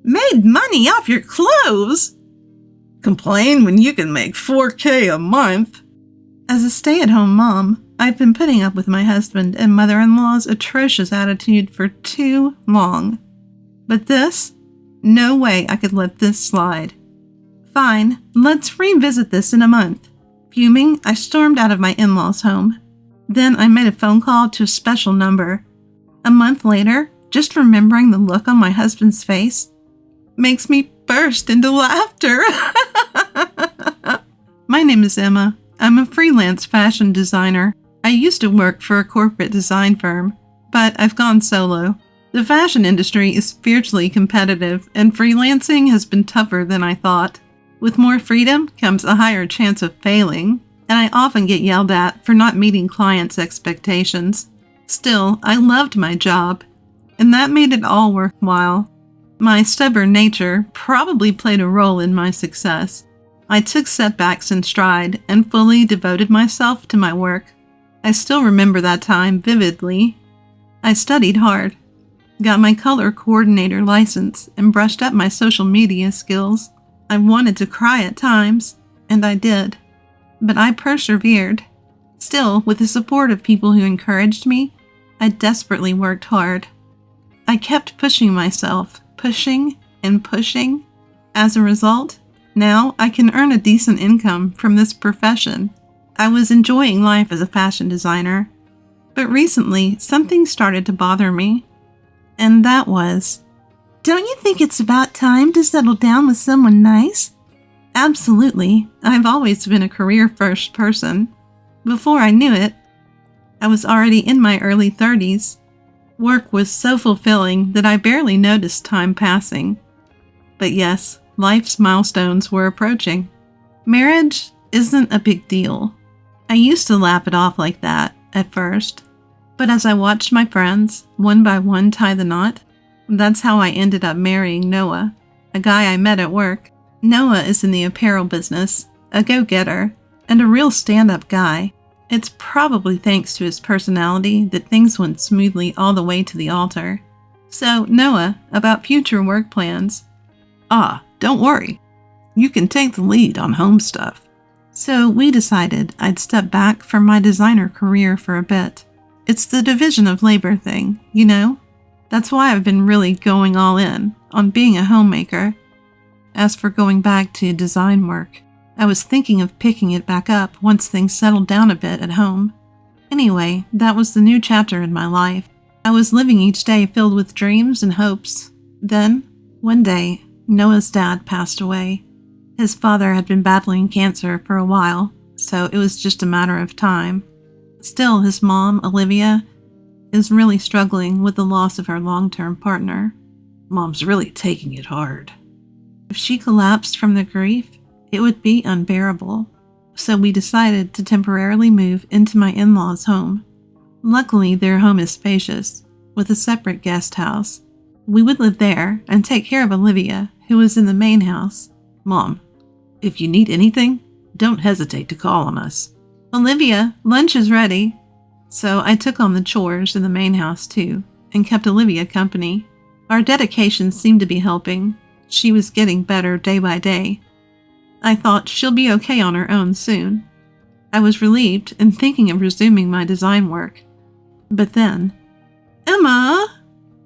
Made money off your clothes? Complain when you can make $4,000 a month. As a stay-at-home mom, I've been putting up with my husband and mother-in-law's atrocious attitude for too long. But this? No way I could let this slide. Fine, let's revisit this in a month. Fuming, I stormed out of my in-laws' home. Then I made a phone call to a special number. A month later, just remembering the look on my husband's face makes me burst into laughter. My name is Emma. I'm a freelance fashion designer. I used to work for a corporate design firm, but I've gone solo. The fashion industry is fiercely competitive, and freelancing has been tougher than I thought. With more freedom comes a higher chance of failing, and I often get yelled at for not meeting clients' expectations. Still, I loved my job, and that made it all worthwhile. My stubborn nature probably played a role in my success. I took setbacks in stride and fully devoted myself to my work. I still remember that time vividly. I studied hard, got my color coordinator license, and brushed up my social media skills. I wanted to cry at times, and I did. But I persevered. Still, with the support of people who encouraged me, I desperately worked hard. I kept pushing myself, pushing and pushing. As a result, now I can earn a decent income from this profession. I was enjoying life as a fashion designer, but recently something started to bother me. And that was, don't you think it's about time to settle down with someone nice? Absolutely. I've always been a career-first person. Before I knew it, I was already in my early 30s. Work was so fulfilling that I barely noticed time passing. But yes, life's milestones were approaching. Marriage isn't a big deal. I used to laugh it off like that at first, but as I watched my friends, one by one, tie the knot, that's how I ended up marrying Noah, a guy I met at work. Noah is in the apparel business, a go-getter, and a real stand-up guy. It's probably thanks to his personality that things went smoothly all the way to the altar. So, Noah, about future work plans. Don't worry. You can take the lead on home stuff. So we decided I'd step back from my designer career for a bit. It's the division of labor thing, you know? That's why I've been really going all in on being a homemaker. As for going back to design work, I was thinking of picking it back up once things settled down a bit at home. Anyway, that was the new chapter in my life. I was living each day filled with dreams and hopes. Then, one day, Noah's dad passed away. His father had been battling cancer for a while, so it was just a matter of time. Still, his mom, Olivia, is really struggling with the loss of her long-term partner. Mom's really taking it hard. If she collapsed from the grief, it would be unbearable. So we decided to temporarily move into my in-laws' home. Luckily, their home is spacious, with a separate guest house. We would live there and take care of Olivia, who was in the main house. Mom, if you need anything, don't hesitate to call on us. Olivia, lunch is ready. So I took on the chores in the main house too, and kept Olivia company. Our dedication seemed to be helping. She was getting better day by day. I thought she'll be okay on her own soon. I was relieved and thinking of resuming my design work. But then, Emma,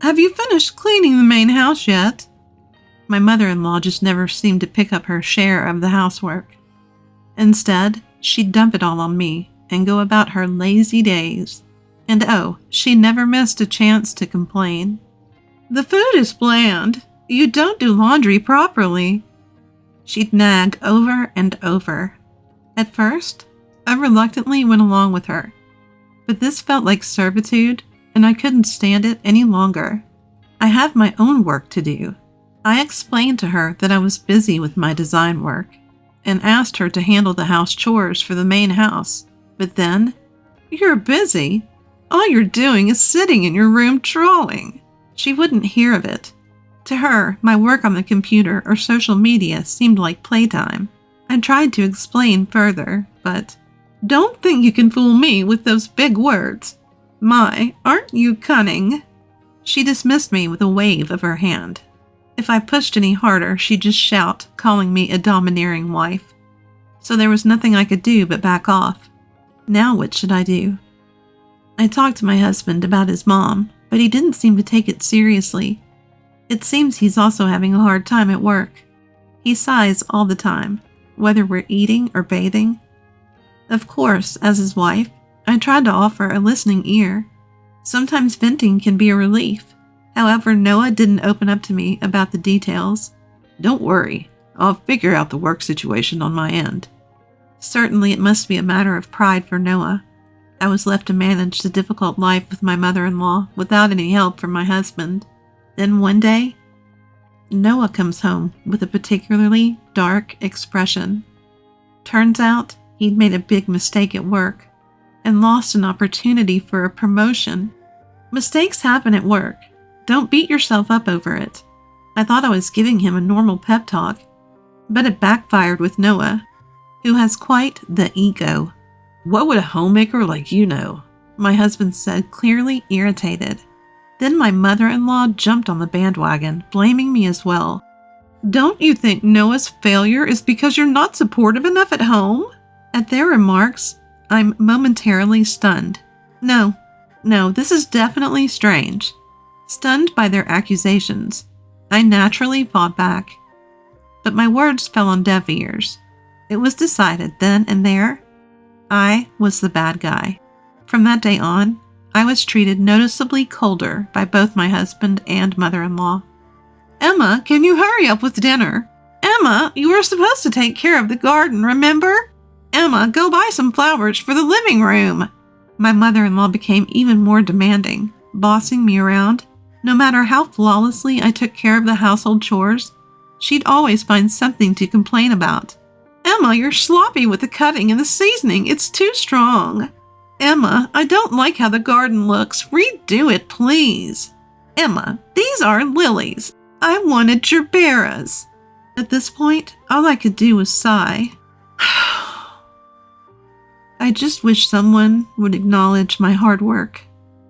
have you finished cleaning the main house yet? My mother-in-law just never seemed to pick up her share of the housework. Instead, she'd dump it all on me and go about her lazy days. And she never missed a chance to complain. The food is bland. You don't do laundry properly. She'd nag over and over. At first, I reluctantly went along with her. But this felt like servitude, and I couldn't stand it any longer. I have my own work to do. I explained to her that I was busy with my design work, and asked her to handle the house chores for the main house. But then, "You're busy. All you're doing is sitting in your room drawing." She wouldn't hear of it. To her, my work on the computer or social media seemed like playtime. I tried to explain further, but, "Don't think you can fool me with those big words. My, aren't you cunning?" She dismissed me with a wave of her hand. If I pushed any harder, she'd just shout, calling me a domineering wife. So there was nothing I could do but back off. Now what should I do? I talked to my husband about his mom, but he didn't seem to take it seriously. It seems he's also having a hard time at work. He sighs all the time, whether we're eating or bathing. Of course, as his wife, I tried to offer a listening ear. Sometimes venting can be a relief. However, Noah didn't open up to me about the details. Don't worry, I'll figure out the work situation on my end. Certainly it must be a matter of pride for Noah. I was left to manage the difficult life with my mother-in-law without any help from my husband. Then one day, Noah comes home with a particularly dark expression. Turns out he'd made a big mistake at work and lost an opportunity for a promotion. Mistakes happen at work. Don't beat yourself up over it. I thought I was giving him a normal pep talk, but it backfired with Noah, who has quite the ego. What would a homemaker like you know? My husband said, clearly irritated. Then my mother-in-law jumped on the bandwagon, blaming me as well. Don't you think Noah's failure is because you're not supportive enough at home? At their remarks, I'm momentarily stunned. No, this is definitely strange. Stunned by their accusations, I naturally fought back. But my words fell on deaf ears. It was decided then and there, I was the bad guy. From that day on, I was treated noticeably colder by both my husband and mother-in-law. Emma, can you hurry up with dinner? Emma, you were supposed to take care of the garden, remember? Emma, go buy some flowers for the living room. My mother-in-law became even more demanding, bossing me around. No matter how flawlessly I took care of the household chores, she'd always find something to complain about. Emma, you're sloppy with the cutting and the seasoning. It's too strong. Emma, I don't like how the garden looks. Redo it, please. Emma, these are lilies. I wanted gerberas. At this point, all I could do was sigh. I just wish someone would acknowledge my hard work.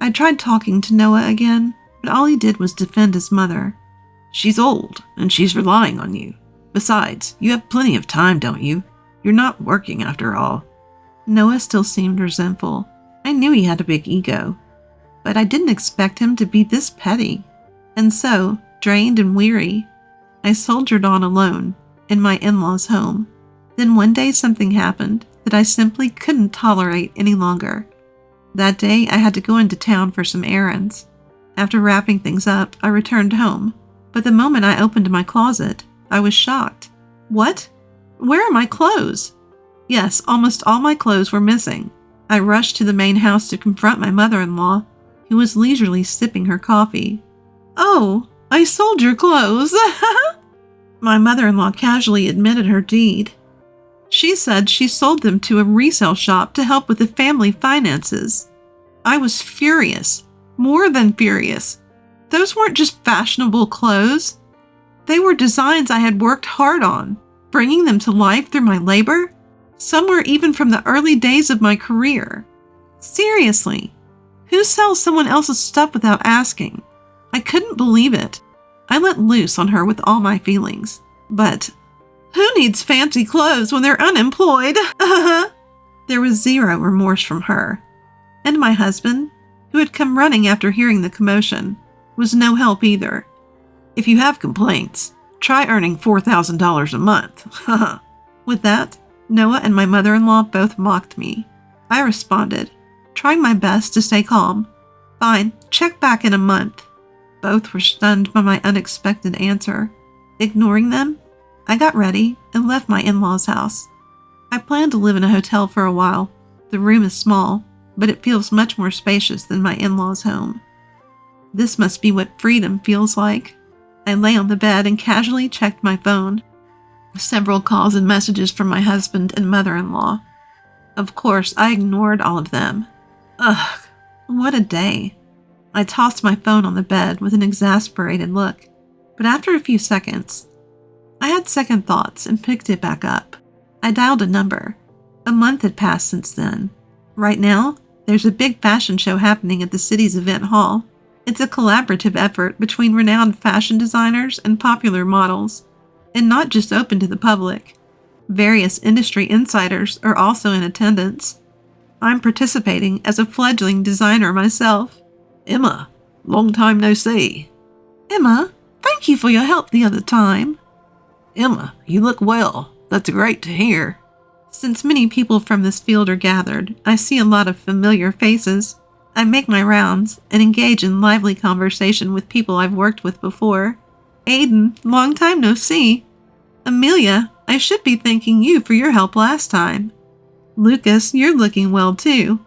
I tried talking to Noah again, but all he did was defend his mother. She's old, and she's relying on you. Besides, you have plenty of time, don't you? You're not working after all. Noah still seemed resentful. I knew he had a big ego, but I didn't expect him to be this petty. And so, drained and weary, I soldiered on alone in my in-laws' home. Then one day something happened that I simply couldn't tolerate any longer. That day, I had to go into town for some errands. After wrapping things up, I returned home. But the moment I opened my closet, I was shocked. What? Where are my clothes? Yes, almost all my clothes were missing. I rushed to the main house to confront my mother-in-law, who was leisurely sipping her coffee. Oh, I sold your clothes. My mother-in-law casually admitted her deed. She said she sold them to a resale shop to help with the family finances. I was furious, more than furious. Those weren't just fashionable clothes. They were designs I had worked hard on, bringing them to life through my labor. Some were even from the early days of my career. Seriously, who sells someone else's stuff without asking? I couldn't believe it. I let loose on her with all my feelings. But who needs fancy clothes when they're unemployed? There was zero remorse from her. And my husband, who had come running after hearing the commotion, was no help either. If you have complaints, try earning $4,000 a month. With that, Noah and my mother-in-law both mocked me. I responded, trying my best to stay calm. Fine, check back in a month. Both were stunned by my unexpected answer. Ignoring them, I got ready and left my in-laws' house. I plan to live in a hotel for a while. The room is small, but it feels much more spacious than my in-laws' home. This must be what freedom feels like. I lay on the bed and casually checked my phone. Several calls and messages from my husband and mother-in-law. Of course, I ignored all of them. Ugh, what a day. I tossed my phone on the bed with an exasperated look, but after a few seconds, I had second thoughts and picked it back up. I dialed a number. A month had passed since then. Right now, there's a big fashion show happening at the city's event hall. It's a collaborative effort between renowned fashion designers and popular models, and not just open to the public. Various industry insiders are also in attendance. I'm participating as a fledgling designer myself. Emma, long time no see. Emma, thank you for your help the other time. Emma, you look well. That's great to hear. Since many people from this field are gathered, I see a lot of familiar faces. I make my rounds and engage in lively conversation with people I've worked with before. Aiden, long time no see. Amelia, I should be thanking you for your help last time. Lucas, you're looking well too.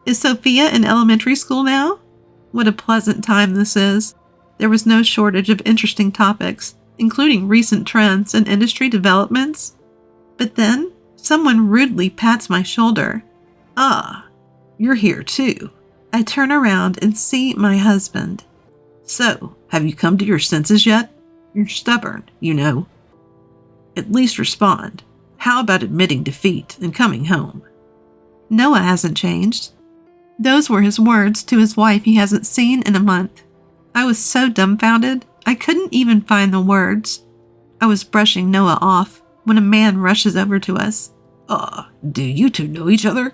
Is Sophia in elementary school now? What a pleasant time this is. There was no shortage of interesting topics, including recent trends and industry developments. But then, someone rudely pats my shoulder. Ah, you're here too. I turn around and see my husband. So, have you come to your senses yet? You're stubborn, you know. At least respond. How about admitting defeat and coming home? Noah hasn't changed. Those were his words to his wife he hasn't seen in a month. I was so dumbfounded, I couldn't even find the words. I was brushing Noah off when a man rushes over to us. Do you two know each other?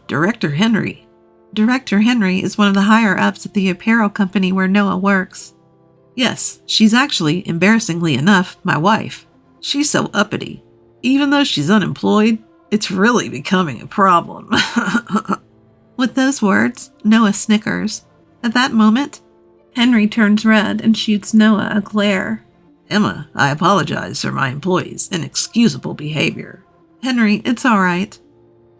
Director Henry. Director Henry is one of the higher-ups at the apparel company where Noah works. Yes, she's actually, embarrassingly enough, my wife. She's so uppity. Even though she's unemployed, it's really becoming a problem. With those words, Noah snickers. At that moment, Henry turns red and shoots Noah a glare. Emma, I apologize for my employee's inexcusable behavior. Henry, it's all right.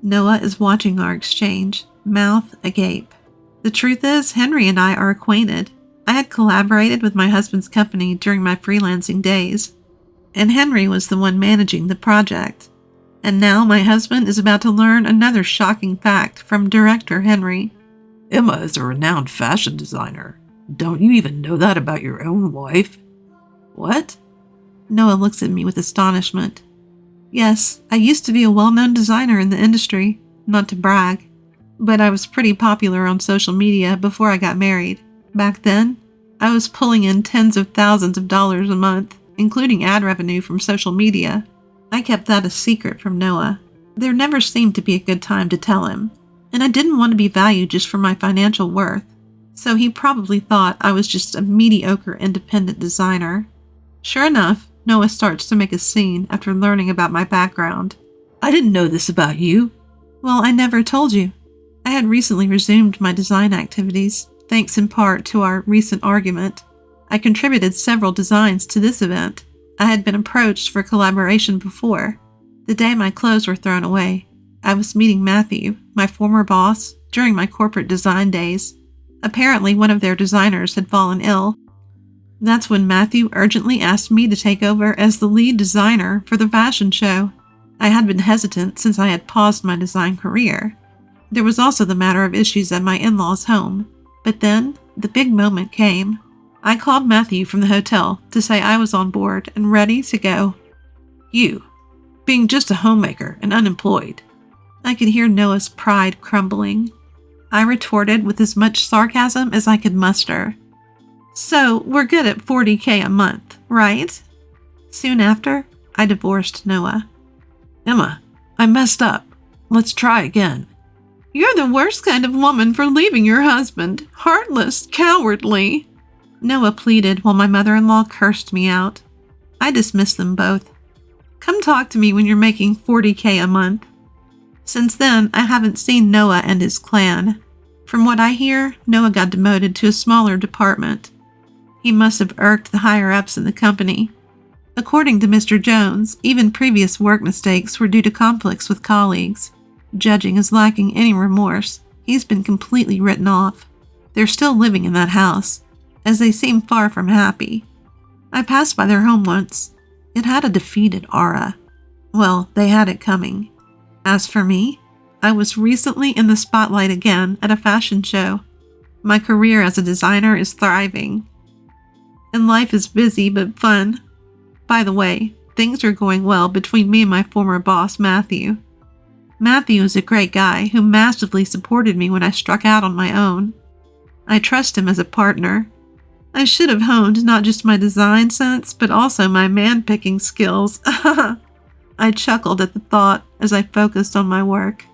Noah is watching our exchange, mouth agape. The truth is, Henry and I are acquainted. I had collaborated with my husband's company during my freelancing days, and Henry was the one managing the project. And now my husband is about to learn another shocking fact from Director Henry. Emma is a renowned fashion designer. Don't you even know that about your own wife? What? Noah looks at me with astonishment. Yes, I used to be a well-known designer in the industry, not to brag, but I was pretty popular on social media before I got married. Back then, I was pulling in tens of thousands of dollars a month, including ad revenue from social media. I kept that a secret from Noah. There never seemed to be a good time to tell him, and I didn't want to be valued just for my financial worth, so he probably thought I was just a mediocre independent designer. Sure enough, Noah starts to make a scene after learning about my background. I didn't know this about you. Well, I never told you. I had recently resumed my design activities, thanks in part to our recent argument. I contributed several designs to this event. I had been approached for collaboration before. The day my clothes were thrown away, I was meeting Matthew, my former boss, during my corporate design days. Apparently, one of their designers had fallen ill. That's when Matthew urgently asked me to take over as the lead designer for the fashion show. I had been hesitant since I had paused my design career. There was also the matter of issues at my in-laws' home. But then, the big moment came. I called Matthew from the hotel to say I was on board and ready to go. You, being just a homemaker and unemployed. I could hear Noah's pride crumbling. I retorted with as much sarcasm as I could muster. So, we're good at $40,000 a month, right? Soon after, I divorced Noah. Emma, I messed up. Let's try again. You're the worst kind of woman for leaving your husband. Heartless, cowardly. Noah pleaded while my mother-in-law cursed me out. I dismissed them both. Come talk to me when you're making $40,000 a month. Since then, I haven't seen Noah and his clan. From what I hear, Noah got demoted to a smaller department. He must have irked the higher-ups in the company. According to Mr. Jones, even previous work mistakes were due to conflicts with colleagues. Judging as lacking any remorse, he's been completely written off. They're still living in that house, as they seem far from happy. I passed by their home once. It had a defeated aura. Well, they had it coming. As for me, I was recently in the spotlight again at a fashion show. My career as a designer is thriving. And life is busy but fun. By the way, things are going well between me and my former boss, Matthew. Matthew is a great guy who massively supported me when I struck out on my own. I trust him as a partner. I should have honed not just my design sense, but also my man-picking skills. I chuckled at the thought as I focused on my work.